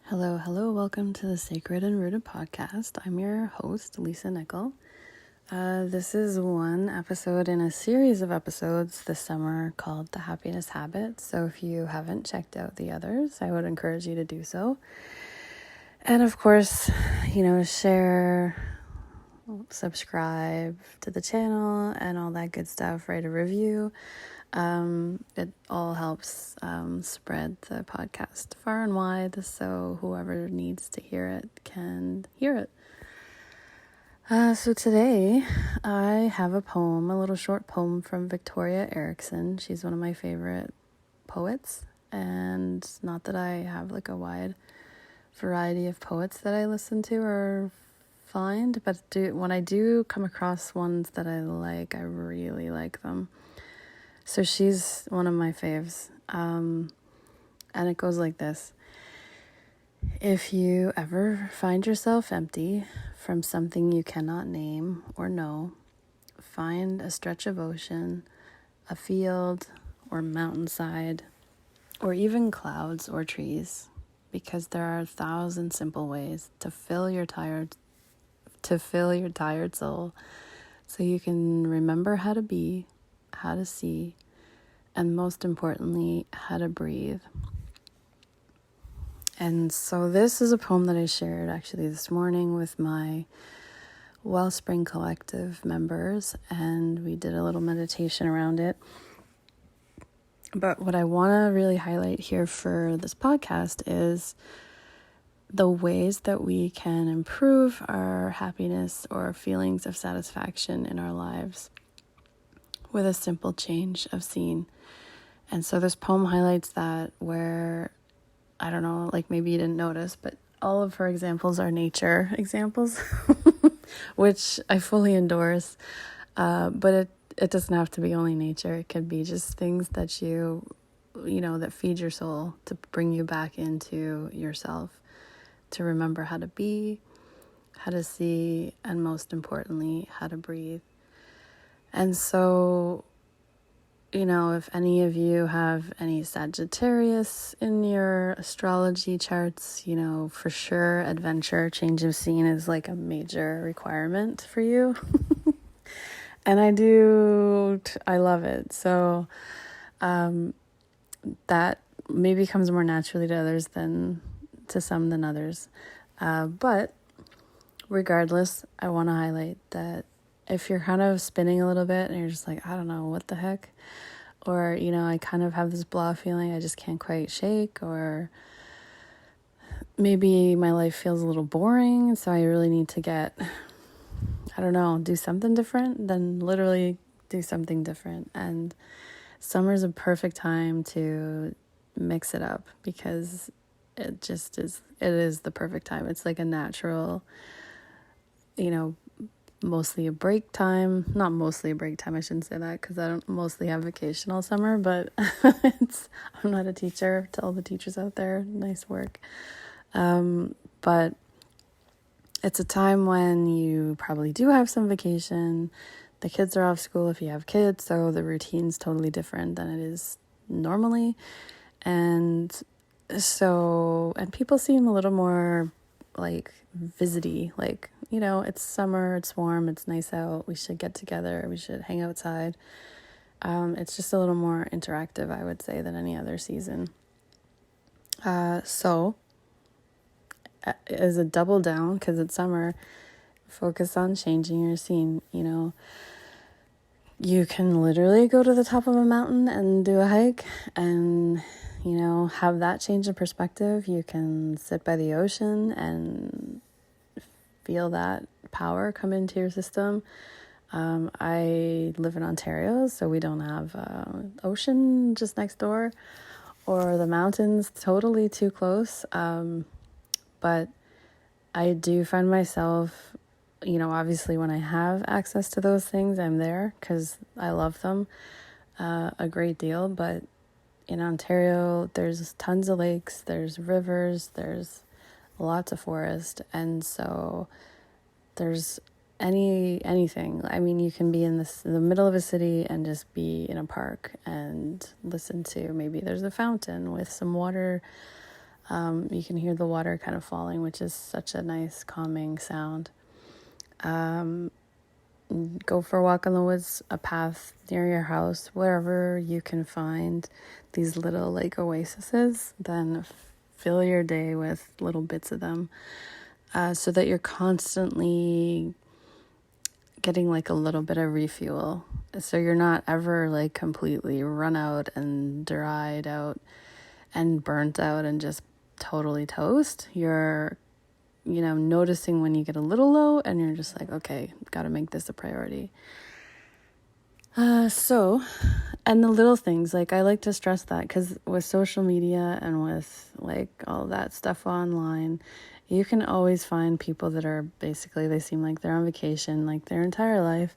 Hello, welcome to the Sacred and Rooted podcast. I'm your host, Lisa Nickel. This is one episode in a series of episodes this summer called The Happiness Habit. So if you haven't checked out the others, I would encourage you to do so. And of course, share, subscribe to the channel and all that good stuff, write a review. It all helps spread the podcast far and wide, so whoever needs to hear it can hear it. So today I have a little short poem from Victoria Erickson. She's one of my favorite poets, and not that I have like a wide variety of poets that I listen to or find, but when I do come across ones that I like, I really like them. So she's one of my faves, and it goes like this. If you ever find yourself empty from something you cannot name or know, find a stretch of ocean, a field or mountainside, or even clouds or trees, because there are 1,000 simple ways to fill your tired soul, so you can remember how to be, how to see, and most importantly, how to breathe. And so this is a poem that I shared actually this morning with my Wellspring Collective members, and we did a little meditation around it. But what I want to really highlight here for this podcast is the ways that we can improve our happiness or feelings of satisfaction in our lives with a simple change of scene. And so this poem highlights that, where, I don't know, like maybe you didn't notice, but all of her examples are nature examples, which I fully endorse. But it doesn't have to be only nature. It could be just things that that feed your soul, to bring you back into yourself, to remember how to be, how to see, and most importantly, how to breathe. And so, if any of you have any Sagittarius in your astrology charts, for sure adventure, change of scene is like a major requirement for you. And I love it. So that maybe comes more naturally to others than to some than others. But regardless, I want to highlight that if you're kind of spinning a little bit and you're just like, I don't know, what the heck? Or, I kind of have this blah feeling I just can't quite shake, or maybe my life feels a little boring, so I really need to do something different, then literally do something different. And summer's a perfect time to mix it up, because it is the perfect time. It's like a natural, mostly a break time. Not mostly a break time, I shouldn't say that, because I don't mostly have vacation all summer, but I'm not a teacher. To all the teachers out there, nice work. But it's a time when you probably do have some vacation. The kids are off school if you have kids, so the routine's totally different than it is normally. And people seem a little more like visity, like, it's summer, it's warm, it's nice out, we should get together, we should hang outside. It's just a little more interactive, I would say, than any other season. So as a double down, because it's summer, focus on changing your scene. You can literally go to the top of a mountain and do a hike and have that change of perspective. You can sit by the ocean and feel that power come into your system. I live in Ontario, so we don't have ocean just next door, or the mountains totally too close. But I do find myself, obviously when I have access to those things, I'm there because I love them a great deal. But in Ontario, there's tons of lakes, there's rivers, there's lots of forest, and so there's anything. I mean, you can be in the middle of a city and just be in a park and listen to, maybe there's a fountain with some water You can hear the water kind of falling, which is such a nice calming sound. Go for a walk in the woods, a path near your house, wherever you can find these little like oases, then fill your day with little bits of them, so that you're constantly getting like a little bit of refuel. So you're not ever like completely run out and dried out and burnt out and just totally toast. You're noticing when you get a little low and you're just like, okay, got to make this a priority. And the little things, like I like to stress that because with social media and with like all that stuff online, you can always find people that are basically, they seem like they're on vacation like their entire life.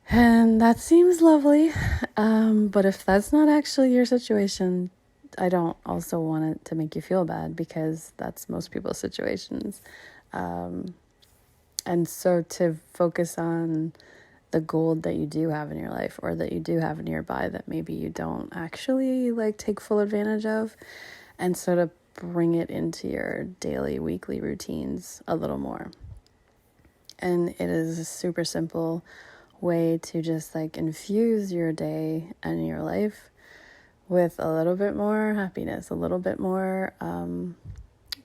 And that seems lovely. But if that's not actually your situation, I don't also want it to make you feel bad, because that's most people's situations. And so to focus on the gold that you do have in your life, or that you do have nearby that maybe you don't actually like take full advantage of, and sort of bring it into your daily, weekly routines a little more. And it is a super simple way to just like infuse your day and your life with a little bit more happiness, a little bit more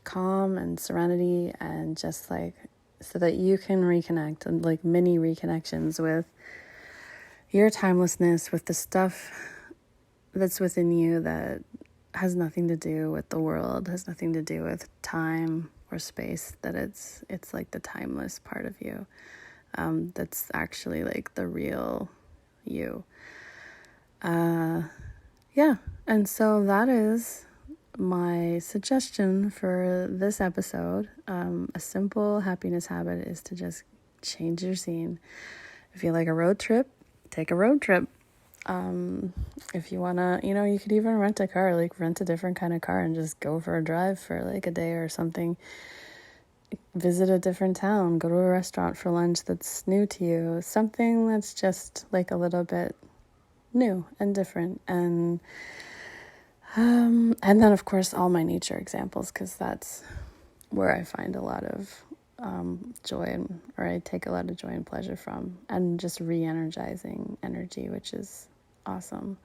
calm and serenity, and just like so that you can reconnect, and like mini reconnections with your timelessness, with the stuff that's within you that has nothing to do with the world, has nothing to do with time or space, that it's like the timeless part of you, that's actually like the real you. And so that is my suggestion for this episode. A simple happiness habit is to just change your scene. If you like a road trip, take a road trip. If you want to, you could even rent a car, like rent a different kind of car and just go for a drive for like a day or something. Visit a different town, go to a restaurant for lunch that's new to you, something that's just like a little bit new and different. And then of course all my nature examples, because that's where I find a lot of joy, or I take a lot of joy and pleasure from, and just re-energizing energy, which is awesome.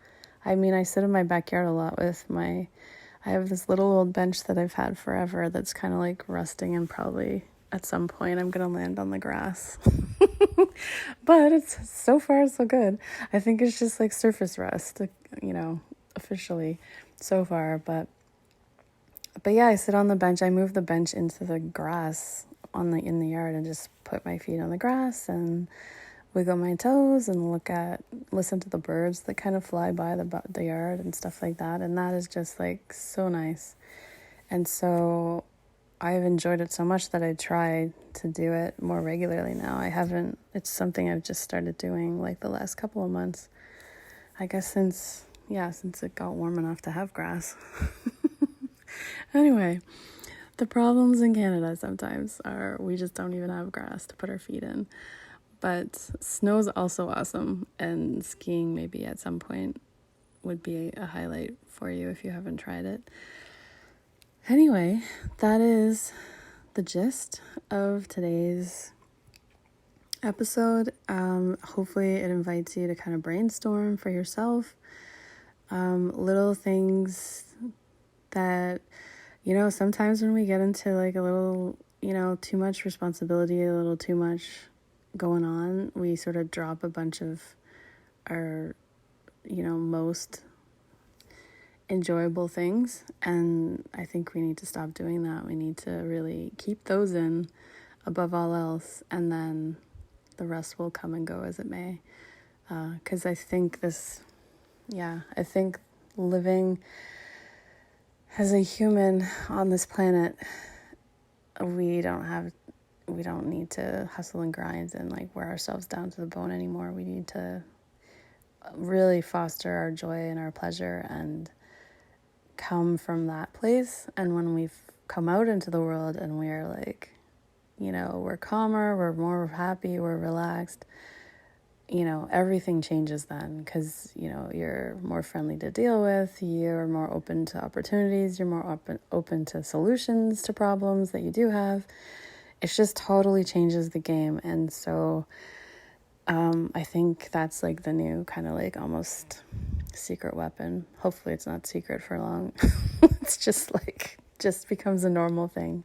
I mean, I sit in my backyard a lot with I have this little old bench that I've had forever that's kind of like rusting, and probably at some point I'm going to land on the grass. But it's so far so good. I think it's just like surface rust, officially so far. But yeah, I sit on the bench. I move the bench into the grass in the yard, and just put my feet on the grass and wiggle my toes and listen to the birds that kind of fly by the yard and stuff like that. And that is just like so nice. And so I've enjoyed it so much that I try to do it more regularly now. It's something I've just started doing like the last couple of months. I guess since it got warm enough to have grass. Anyway, the problems in Canada sometimes are we just don't even have grass to put our feet in. But snow's also awesome, and skiing maybe at some point would be a highlight for you if you haven't tried it. Anyway, that is the gist of today's episode. Hopefully it invites you to kind of brainstorm for yourself. Little things that, sometimes when we get into like a little, too much responsibility, a little too much going on, we sort of drop a bunch of our, most enjoyable things. And I think we need to stop doing that. We need to really keep those in above all else, and then the rest will come and go as it may. Because I think living as a human on this planet, we don't need to hustle and grind and like wear ourselves down to the bone anymore. We need to really foster our joy and our pleasure and come from that place. And when we've come out into the world and we're like, we're calmer, we're more happy, we're relaxed, everything changes then, because, you're more friendly to deal with, you're more open to opportunities, you're more open to solutions to problems that you do have. It just totally changes the game. And so I think that's like the new kind of like almost secret weapon. Hopefully it's not secret for long. It's just becomes a normal thing,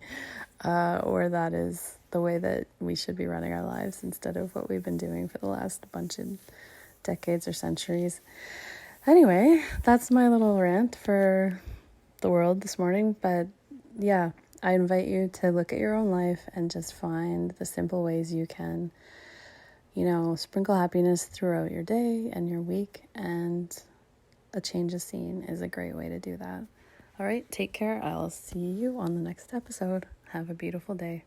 or that is the way that we should be running our lives instead of what we've been doing for the last bunch of decades or centuries. Anyway, that's my little rant for the world this morning. But yeah, I invite you to look at your own life and just find the simple ways you can, sprinkle happiness throughout your day and your week, and a change of scene is a great way to do that. All right, take care. I'll see you on the next episode. Have a beautiful day.